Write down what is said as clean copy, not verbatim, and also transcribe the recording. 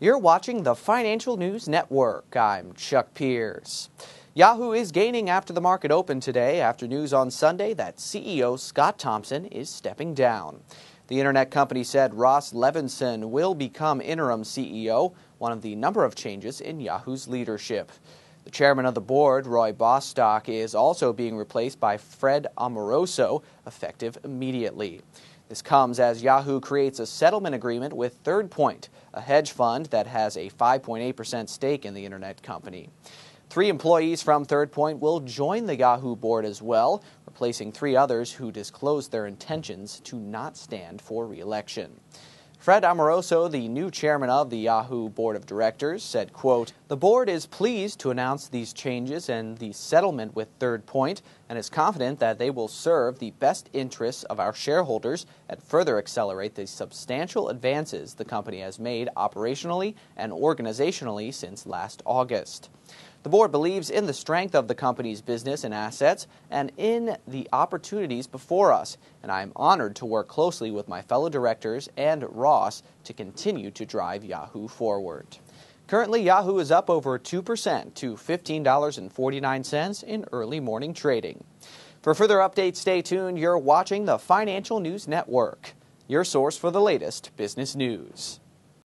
You're watching the Financial News Network. I'm Chuck Pierce. Yahoo is gaining after the market opened today after news on Sunday that CEO Scott Thompson is stepping down. The internet company said Ross Levinson will become interim CEO, one of the number of changes in Yahoo's leadership. The chairman of the board, Roy Bostock, is also being replaced by Fred Amoroso, effective immediately. This comes as Yahoo creates a settlement agreement with Third Point, a hedge fund that has a 5.8% stake in the internet company. 3 employees from Third Point will join the Yahoo board as well, replacing 3 others who disclosed their intentions to not stand for re-election. Fred Amoroso, the new chairman of the Yahoo Board of Directors, said, quote, "The board is pleased to announce these changes and the settlement with Third Point and is confident that they will serve the best interests of our shareholders and further accelerate the substantial advances the company has made operationally and organizationally since last August." The board believes in the strength of the company's business and assets and in the opportunities before us, and I am honored to work closely with my fellow directors and Ross to continue to drive Yahoo forward. Currently, Yahoo is up over 2% to $15.49 in early morning trading. For further updates, stay tuned. You're watching the Financial News Network, your source for the latest business news.